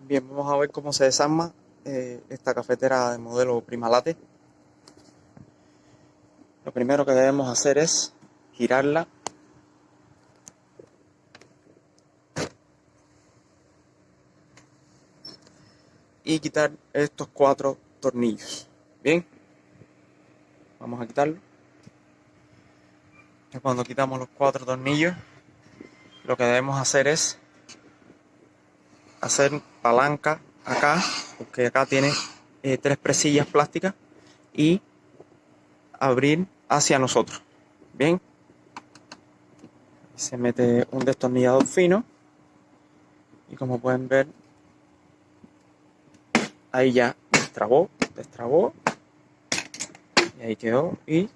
Bien, vamos a ver cómo se desarma esta cafetera de modelo Primalate. Lo primero que debemos hacer es girarla y quitar estos 4 tornillos. Bien, vamos a quitarlo. Y cuando quitamos los 4 tornillos, lo que debemos hacer es hacer palanca acá, porque acá tiene 3 presillas plásticas, y abrir hacia nosotros. Bien, se mete un destornillador fino y como pueden ver, ahí ya destrabó y ahí quedó, y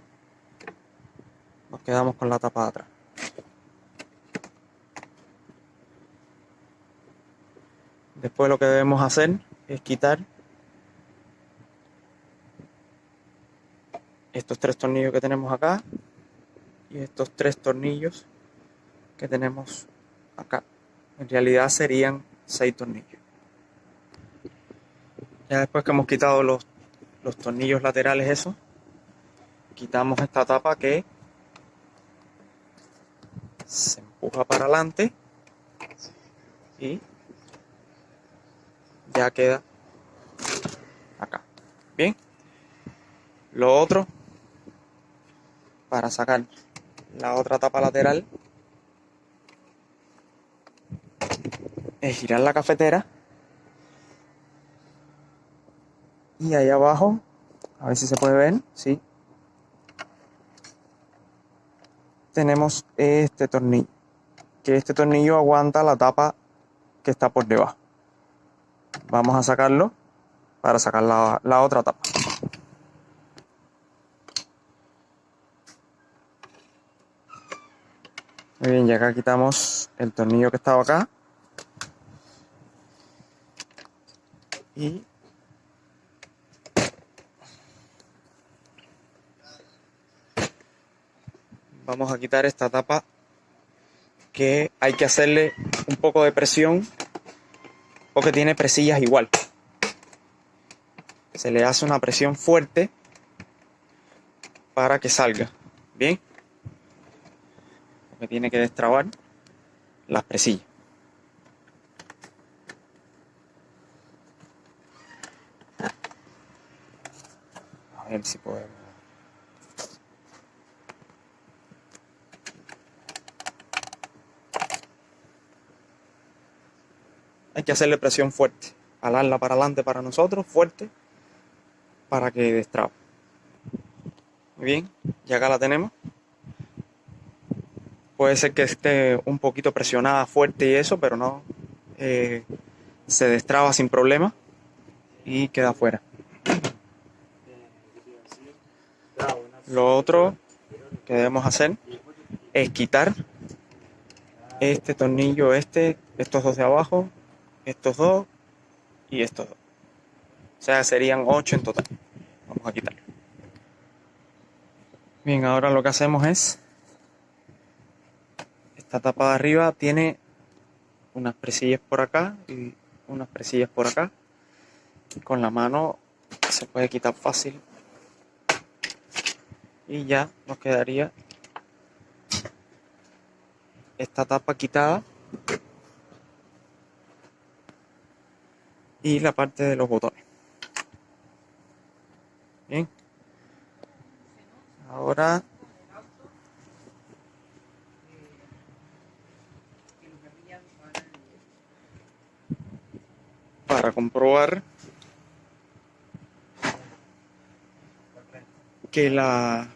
nos quedamos con la tapa de atrás. Después lo que debemos hacer es quitar estos 3 tornillos que tenemos acá y estos 3 tornillos que tenemos acá. En realidad serían 6 tornillos. Ya después que hemos quitado los tornillos laterales, eso, quitamos esta tapa que se empuja para adelante y ya queda acá. Bien, lo otro, para sacar la otra tapa lateral, es girar la cafetera y ahí abajo, a ver si se puede ver, sí, tenemos este tornillo, que este tornillo aguanta la tapa que está por debajo. Vamos a sacarlo para sacar la otra tapa. Muy bien, ya acá quitamos el tornillo que estaba acá y vamos a quitar esta tapa, que hay que hacerle un poco de presión porque tiene presillas igual. Se le hace una presión fuerte para que salga. Bien, porque tiene que destrabar las presillas. A ver si podemos. Hay que hacerle presión fuerte, jalarla para adelante para nosotros, fuerte, para que destrabe. Muy bien, ya acá la tenemos. Puede ser que esté un poquito presionada fuerte y eso, pero no, se destraba sin problema y queda afuera. Lo otro que debemos hacer es quitar este tornillo, estos dos de abajo, estos dos y estos dos. O sea, serían 8 en total. Vamos a quitarlo. Bien, ahora lo que hacemos es, esta tapa de arriba tiene unas presillas por acá y unas presillas por acá. Con la mano se puede quitar fácil y ya nos quedaría esta tapa quitada y la parte de los botones. Bien, ahora para comprobar que la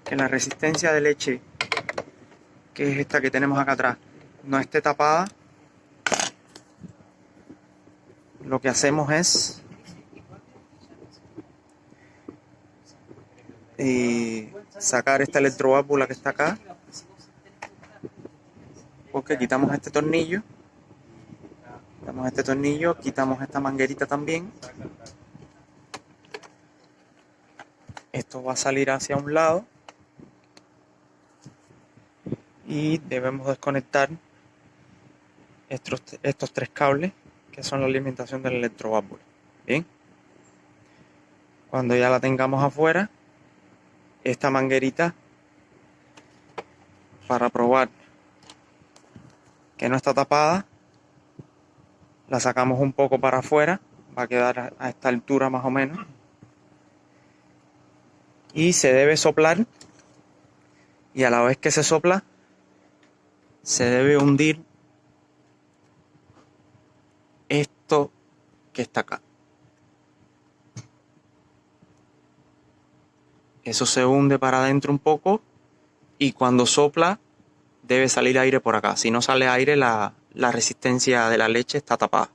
resistencia de leche, que es esta que tenemos acá atrás, no esté tapada, lo que hacemos es sacar esta electroválvula que está acá, porque quitamos este tornillo, quitamos esta manguerita también. Esto va a salir hacia un lado y debemos desconectar estos tres cables que son la alimentación del electroválvula. Bien, cuando ya la tengamos afuera, esta manguerita, para probar que no está tapada, la sacamos un poco para afuera, va a quedar a esta altura más o menos, y se debe soplar, y a la vez que se sopla se debe hundir esto que está acá. Eso se hunde para adentro un poco y cuando sopla debe salir aire por acá. Si no sale aire, la resistencia de la leche está tapada.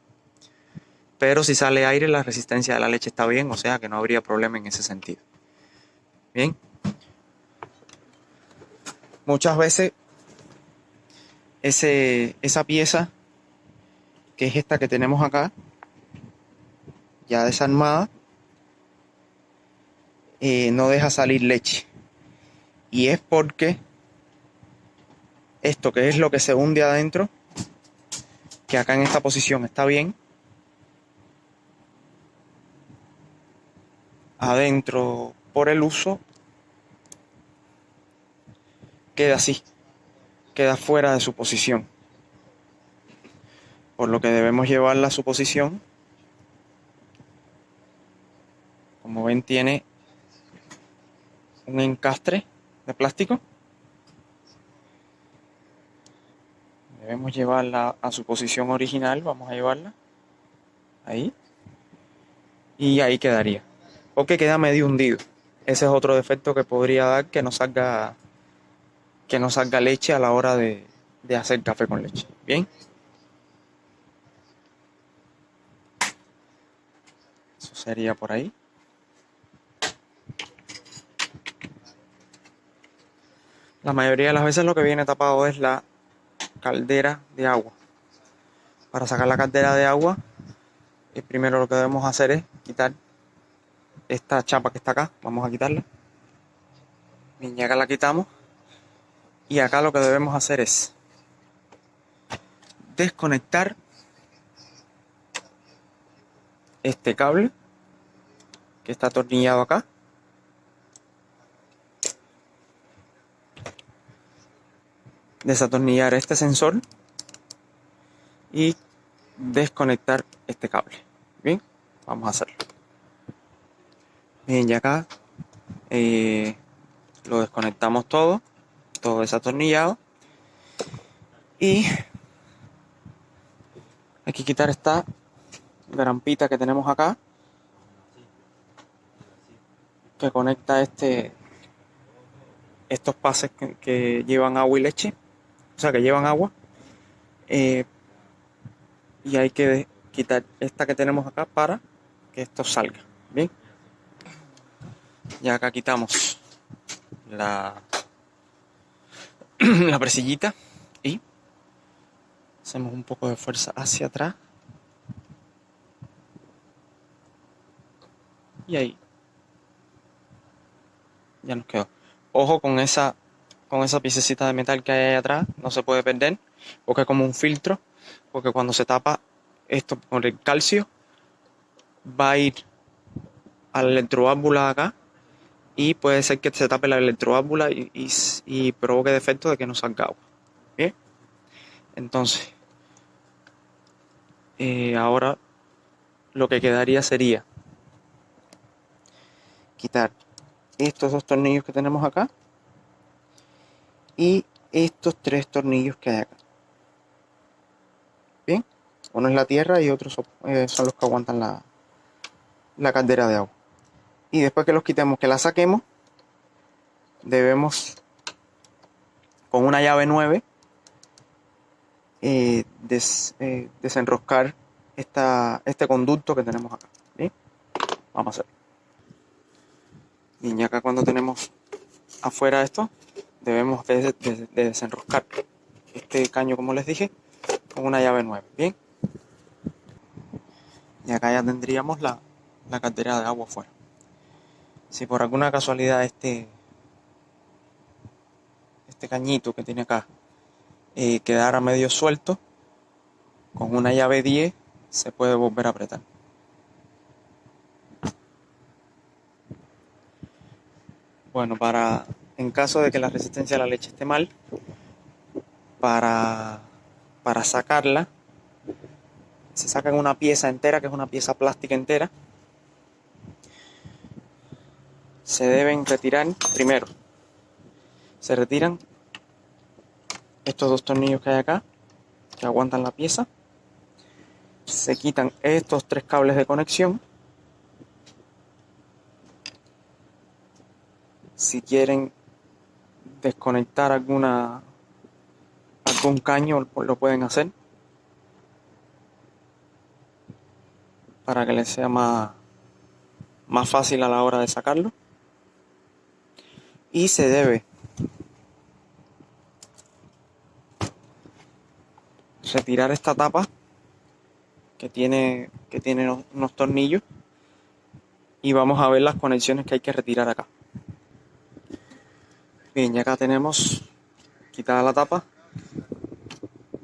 Pero si sale aire, la resistencia de la leche está bien, o sea que no habría problema en ese sentido. Bien. Muchas veces esa pieza, que es esta que tenemos acá, ya desarmada, no deja salir leche. Y es porque esto, que es lo que se hunde adentro, que acá en esta posición está bien, adentro por el uso, queda así, queda fuera de su posición. Por lo que debemos llevarla a su posición. Como ven, tiene un encastre de plástico. Debemos llevarla a su posición original. Vamos a llevarla ahí. Y ahí quedaría. Porque queda medio hundido. Ese es otro defecto que podría dar, que no salga leche a la hora de hacer café con leche. Bien. Eso sería por ahí. La mayoría de las veces lo que viene tapado es la caldera de agua. Para sacar la caldera de agua, primero lo que debemos hacer es quitar esta chapa que está acá. Vamos a quitarla. Bien, ya acá la quitamos. Y acá lo que debemos hacer es desconectar este cable que está atornillado acá. Desatornillar este sensor y desconectar este cable. Bien, vamos a hacerlo. Bien, ya acá lo desconectamos todo desatornillado. Y hay que quitar esta grampita que tenemos acá, que conecta estos pases que llevan agua y leche, o sea, que llevan agua. Y hay que quitar esta que tenemos acá para que esto salga. Bien, ya acá quitamos la presillita y hacemos un poco de fuerza hacia atrás y ahí ya nos quedó. Ojo con esa piececita de metal que hay ahí atrás, no se puede perder porque es como un filtro, porque cuando se tapa esto por el calcio va a ir a la electroválvula acá y puede ser que se tape la electroválvula y provoque defecto de que no salga agua. Bien, entonces ahora lo que quedaría sería quitar estos dos tornillos que tenemos acá y estos tres tornillos que hay acá. Bien, uno es la tierra y otros son los que aguantan la caldera de agua. Y después que los quitemos, que la saquemos, debemos con una llave 9 desenroscar este conducto que tenemos acá. Bien, vamos a hacerlo. Y acá cuando tenemos afuera esto, debemos de desenroscar este caño, como les dije, con una llave 9. Bien, y acá ya tendríamos la caldera de agua afuera. Si por alguna casualidad este cañito que tiene acá quedara medio suelto, con una llave 10 se puede volver a apretar. Bueno, en caso de que la resistencia a la leche esté mal, para, para sacarla, se saca en una pieza entera, que es una pieza plástica entera. Se deben retirar primero. Se retiran estos dos tornillos que hay acá, que aguantan la pieza. Se quitan estos 3 cables de conexión. Si quieren desconectar algún caño, lo pueden hacer para que les sea más fácil a la hora de sacarlo. Y se debe retirar esta tapa que tiene unos tornillos, y vamos a ver las conexiones que hay que retirar acá. Bien, ya acá tenemos quitada la tapa.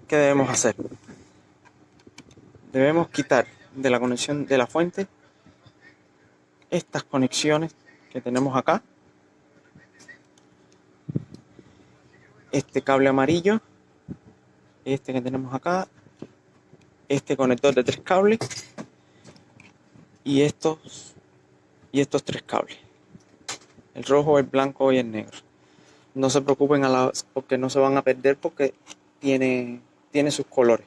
¿Qué debemos hacer? Debemos quitar de la conexión de la fuente estas conexiones que tenemos acá, este cable amarillo, este que tenemos acá, este conector de 3 cables y estos 3 cables, el rojo, el blanco y el negro. No se preocupen porque no se van a perder, porque tiene sus colores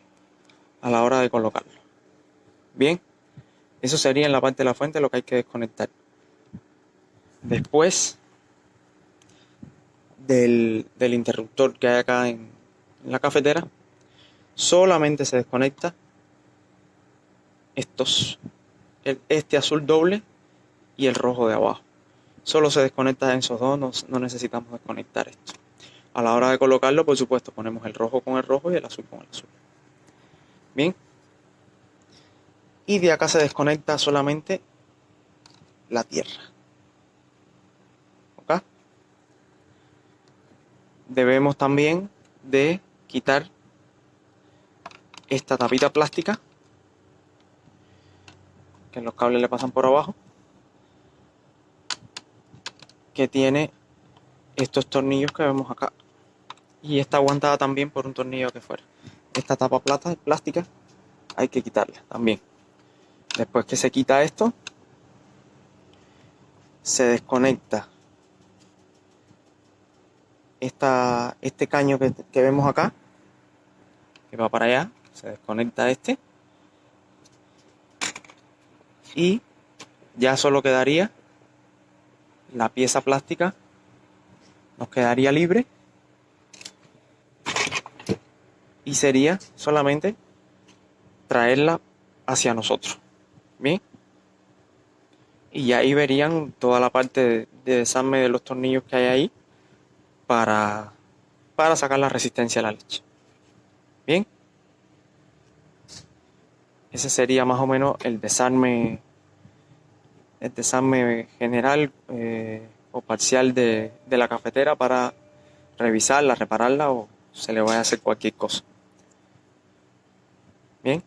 a la hora de colocarlo. Bien, eso sería en la parte de la fuente lo que hay que desconectar. Después del interruptor que hay acá en la cafetera, solamente se desconecta este azul doble y el rojo de abajo. Solo se desconecta en esos dos, no necesitamos desconectar esto. A la hora de colocarlo, por supuesto, ponemos el rojo con el rojo y el azul con el azul. Bien. Y de acá se desconecta solamente la tierra. ¿Ok? Debemos también de quitar esta tapita plástica que los cables le pasan por abajo, que tiene estos tornillos que vemos acá, y está aguantada también por un tornillo que fuera. Esta tapa plástica hay que quitarla también. Después que se quita esto, se desconecta este caño que vemos acá, que va para allá. Se desconecta y ya solo quedaría la pieza plástica, nos quedaría libre, y sería solamente traerla hacia nosotros. Bien, y ya ahí verían toda la parte de desarme de los tornillos que hay ahí para sacar la resistencia a la leche. Bien, ese sería más o menos el desarme general o parcial de la cafetera, para revisarla, repararla o se le vaya a hacer cualquier cosa. Bien.